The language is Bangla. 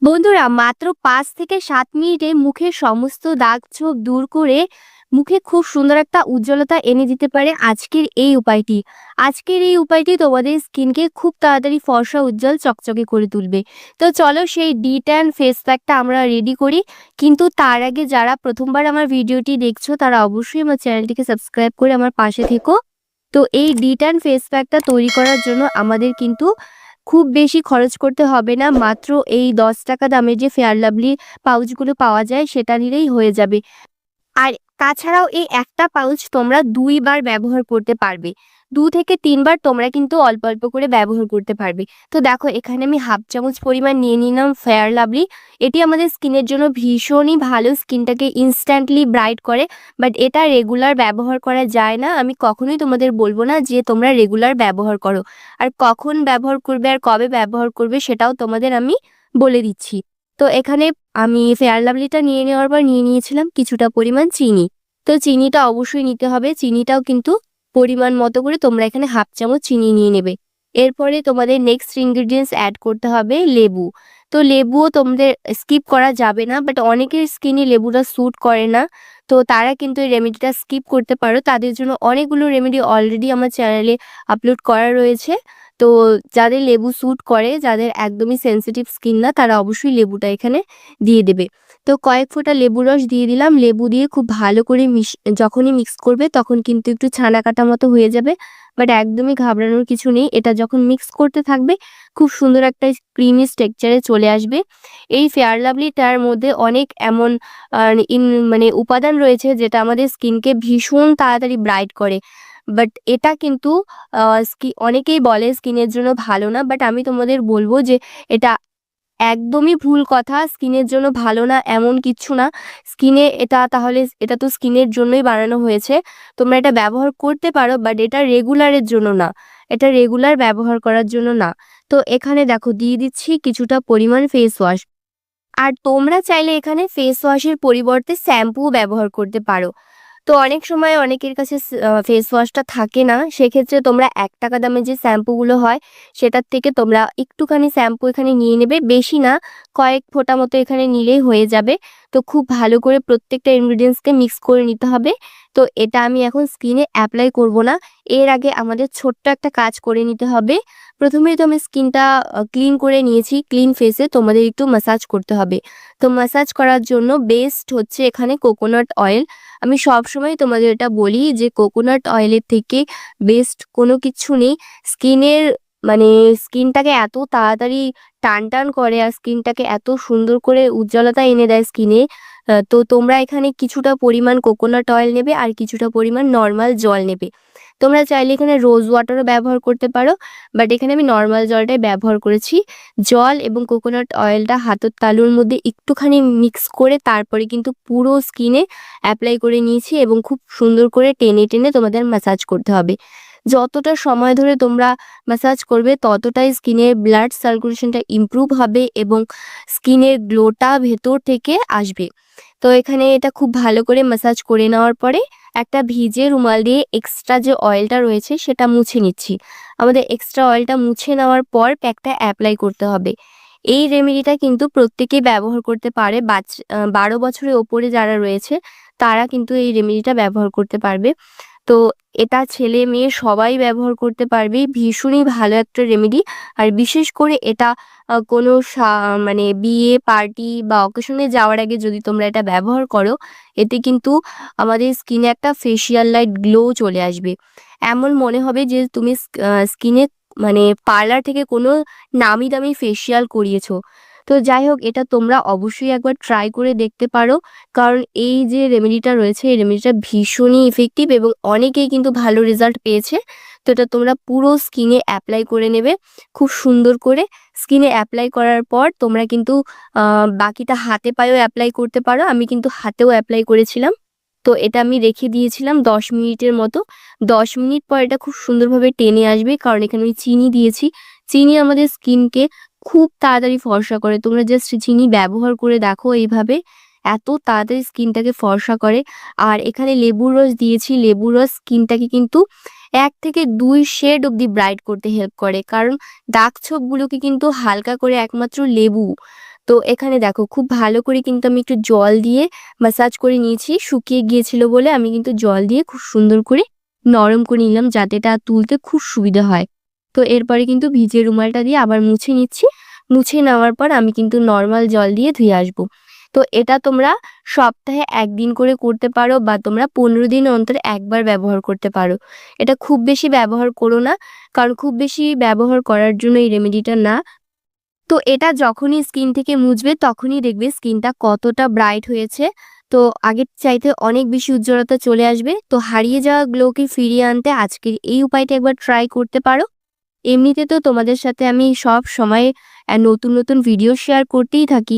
বন্ধুরা মাত্র ৫ থেকে ৭ মিনিটে মুখের সমস্ত দাগ ছোপ দূর করে মুখে খুব সুন্দর একটা উজ্জ্বলতা এনে দিতে পারে আজকের এই উপায়টি। আজকের এই উপায়টি তোমাদের স্কিনকে খুব তাড়াতাড়ি ফর্সা, উজ্জ্বল, চকচকে করে তুলবে। তো চলো সেই D10 ফেস প্যাকটা আমরা রেডি করি। কিন্তু তার আগে যারা প্রথমবার আমার ভিডিওটি দেখছো তারা অবশ্যই আমার চ্যানেলটিকে সাবস্ক্রাইব করে আমার পাশে থেকো। তো এই D10 ফেস প্যাকটা তৈরি করার জন্য আমাদের কিন্তু খুব বেশি খরচ করতে হবে না। মাত্র এই ৳১০ দামের যে ফেয়ার লাভলি পাউচগুলো পাওয়া যায় সেটা নিলেই হয়ে যাবে। আর তাছাড়াও এই একটা পাউচ তোমরা ২ বার ব্যবহার করতে পারবে। ২ থেকে ৩ বার তোমরা কিন্তু অল্প, অল্প করে ব্যবহার করতে পারবে। তো দেখো এখানে আমি হাফ চামচ পরিমাণ নিয়ে নিলাম ফেয়ার লাভলি। এটি আমাদের স্কিনের জন্য ভীষণই ভালো, স্কিনটাকে ইনস্ট্যান্টলি ব্রাইট করে। বাট এটা রেগুলার ব্যবহার করা যায় না। আমি কখনোই তোমাদের বলব না যে তোমরা রেগুলার ব্যবহার করো। আর কখন ব্যবহার করবে আর কবে ব্যবহার করবে সেটাও তোমাদের আমি বলে দিচ্ছি। তো এখানে আমি ফেয়ার লাভলিটা নিয়ে নেওয়ার পর নিয়ে নিয়েছিলাম কিছুটা পরিমাণ চিনি। তো চিনিটা অবশ্যই নিতে হবে। চিনিটাও কিন্তু পরিমাণ মতো করে তোমরা এখানে হাফ চামচ চিনি নিয়ে নেবে। এরপরে তোমাদের নেক্সট ইনগ্রিডিয়েন্টস অ্যাড করতে হবে লেবু। তো লেবুও তোমাদের স্কিপ করা যাবে না। বাট অনেকের স্কিনে লেবুটা স্যুট করে না। তো তারা কিন্তু এই রেমেডিটা স্কিপ করতে পারো। তাদের জন্য অনেকগুলো রেমেডি অলরেডি আমার চ্যানেলে আপলোড করা রয়েছে। তো যাদের লেবু স্যুট করে, যাদের একদমই সেনসিটিভ স্কিন না, তারা অবশ্যই লেবুটা এখানে দিয়ে দেবে। তো কয়েক ফোঁটা লেবুর রস দিয়ে দিলাম। লেবু দিয়ে খুব ভালো করে যখনই মিক্স করবে তখন কিন্তু একটু ছানা কাটা মতো হয়ে যাবে। বাট একদমই ঘাবড়ানোর কিছু নেই। এটা যখন মিক্স করতে থাকবে খুব সুন্দর একটা ক্রিমি টেক্সচারে চলে আসবে। এই ফেয়ার লাভলিটার মধ্যে অনেক এমন আ মানে উপাদান রয়েছে যেটা আমাদের স্কিনকে ভীষণ তাড়াতাড়ি ব্রাইট করে। বাট এটা কিন্তু আ অনেকেই বলে স্কিনের জন্য ভালো না। বাট আমি তোমাদের বলব যে এটা একদমই ভুল কথা। স্কিনের জন্য ভালো না এমন কিচ্ছু না। এটা তো স্কিনের জন্যই বানানো হয়েছে। তোমরা এটা ব্যবহার করতে পারো বাট এটা রেগুলারের জন্য না। এটা রেগুলার ব্যবহার করার জন্য না। তো এখানে দেখো দিয়ে দিচ্ছি কিছুটা পরিমাণ ফেস ওয়াশ। আর তোমরা চাইলে এখানে ফেস ওয়াশের পরিবর্তে শ্যাম্পুও ব্যবহার করতে পারো। তো অনেক সময় অনেকের কাছে ফেস ওয়াশটা থাকে না। সেক্ষেত্রে তোমরা ৳১ দামের যে শ্যাম্পুগুলো হয় সেটার থেকে তোমরা একটুখানি শ্যাম্পু এখানে নিয়ে নেবে। বেশি না, কয়েক ফোঁটা মতো এখানে নিলেই হয়ে যাবে। তো খুব ভালো করে প্রত্যেকটা ইনগ্রিডিয়েন্টসকে মিক্স করে নিতে হবে। তো এটা আমি এখন স্কিনে অ্যাপ্লাই করব না। এর আগে আমাদের ছোট্ট একটা কাজ করে নিতে হবে। প্রথমেই তো আমি স্কিনটা ক্লিন করে নিয়েছি। ক্লিন ফেসে তোমাদের একটু ম্যাসাজ করতে হবে। তো ম্যাসাজ করার জন্য বেস্ট হচ্ছে এখানে কোকোনাট অয়েল। আমি সবসময় তোমাদের এটা বলি যে কোকোনাট অয়েলের থেকে বেস্ট কোনো কিচ্ছু নেই। স্কিনের মানে স্কিনটাকে এত তাড়াতাড়ি টান করে আর স্কিনটাকে এত সুন্দর করে উজ্জ্বলতা এনে দেয় স্কিনে। তো তোমরা এখানে কিছুটা পরিমাণ কোকোনাট অয়েল নেবে আর কিছুটা পরিমাণ নর্মাল জল নেবে। তোমরা চাইলে এখানে রোজ ওয়াটারও ব্যবহার করতে পারো। বাট এখানে আমি নর্মাল জলটাই ব্যবহার করেছি। জল এবং কোকোনাট অয়েলটা হাতের তালুর মধ্যে একটুখানি মিক্স করে তারপরে কিন্তু পুরো স্কিনে অ্যাপ্লাই করে নিয়েছি এবং খুব সুন্দর করে টেনে, টেনে তোমাদের ম্যাসাজ করতে হবে। যতটা সময় ধরে তোমরা ম্যাসাজ করবে ততটাই স্কিনের ব্লাড সার্কুলেশনটা ইমপ্রুভ হবে এবং স্কিনের গ্লোটা ভেতর থেকে আসবে। তো এখানে এটা খুব ভালো করে ম্যাসাজ করে নেওয়ার পরে একটা ভিজে রুমাল দিয়ে এক্সট্রা যে অয়েলটা রয়েছে সেটা মুছে নিচ্ছি। আমাদের এক্সট্রা অয়েলটা মুছে নেওয়ার পর প্যাকটা অ্যাপ্লাই করতে হবে। এই রেমেডিটা কিন্তু প্রত্যেকেই ব্যবহার করতে পারে। ১২ বছরের ওপরে যারা রয়েছে তারা কিন্তু এই রেমেডিটা ব্যবহার করতে পারবে। তো এটা ছেলে-মেয়ে সবাই ব্যবহার করতে পারবে। ভীষণই ভালো একটা রেমেডি। আর বিশেষ করে এটা কোনো মানে বিয়ে, পার্টি বা অকেশনে যাওয়ার আগে যদি তোমরা এটা ব্যবহার করো, এতে কিন্তু আমাদের স্কিনে একটা ফেসিয়াল লাইট গ্লো চলে আসবে। এমন মনে হবে যে তুমি স্কিনে মানে পার্লার থেকে কোনো নামি দামি ফেসিয়াল করিয়েছো। তো যাই হোক এটা তোমরা অবশ্যই একবার ট্রাই করে দেখতে পারো। কারণ এই যে রেমেডিটা রয়েছে এই রেমেডিটা ভীষণই ইফেক্টিভ এবং অনেকেই কিন্তু ভালো রেজাল্ট পেয়েছে। তো এটা তোমরা পুরো স্কিনে অ্যাপ্লাই করে নেবে খুব সুন্দর করে। স্কিনে অ্যাপ্লাই করার পর তোমরা কিন্তু বাকিটা হাতে পায়েও অ্যাপ্লাই করতে পারো। আমি কিন্তু হাতেও অ্যাপ্লাই করেছিলাম। তো এটা আমি রেখে দিয়েছিলাম ১০ মিনিটের মতো। ১০ মিনিট পর এটা খুব সুন্দরভাবে টেনে আসবে কারণ এখানে আমি চিনি দিয়েছি। চিনি আমাদের স্কিনকে খুব তাড়াতাড়ি ফর্সা করে। তোমরা জাস্ট চিনি ব্যবহার করে দেখো এইভাবে। এত তাড়াতাড়ি স্কিনটাকে ফর্সা করে। আর এখানে লেবুর রস দিয়েছি। লেবুর রস স্কিনটাকে কিন্তু ১ থেকে ২ শেড অব্দি ব্রাইট করতে হেল্প করে। কারণ দাগ ছোপগুলোকে কিন্তু হালকা করে একমাত্র লেবু তো এখানে দেখো খুব ভালো করে কিন্তু আমি একটু জল দিয়ে ম্যাসাজ করে নিয়েছি। শুকিয়ে গিয়েছিল বলে আমি কিন্তু জল দিয়ে খুব সুন্দর করে নরম করে নিলাম, যাতে এটা তুলতে খুব সুবিধা হয়। তো এরপরে কিন্তু ভিজে রুমালটা দিয়ে আবার মুছে নিচ্ছি। মুছে নেওয়ার পর আমি কিন্তু নর্মাল জল দিয়ে ধুয়ে আসবো। তো এটা তোমরা সপ্তাহে ১ দিন করে করতে পারো বা তোমরা ১৫ দিন অন্তর একবার ব্যবহার করতে পারো। এটা খুব বেশি ব্যবহার করো না, কারণ খুব বেশি ব্যবহার করার জন্য এই রেমেডিটা না। তো এটা যখনই স্কিন থেকে মুছবে তখনই দেখবে স্কিনটা কতটা ব্রাইট হয়েছে। তো আগের চাইতে অনেক বেশি উজ্জ্বলতা চলে আসবে। তো হারিয়ে যাওয়া গ্লোকে ফিরিয়ে আনতে আজকের এই উপায়টা একবার ট্রাই করতে পারো। এমনিতে তো তোমাদের সাথে আমি সব সময় নতুন নতুন ভিডিও শেয়ার করতেই থাকি।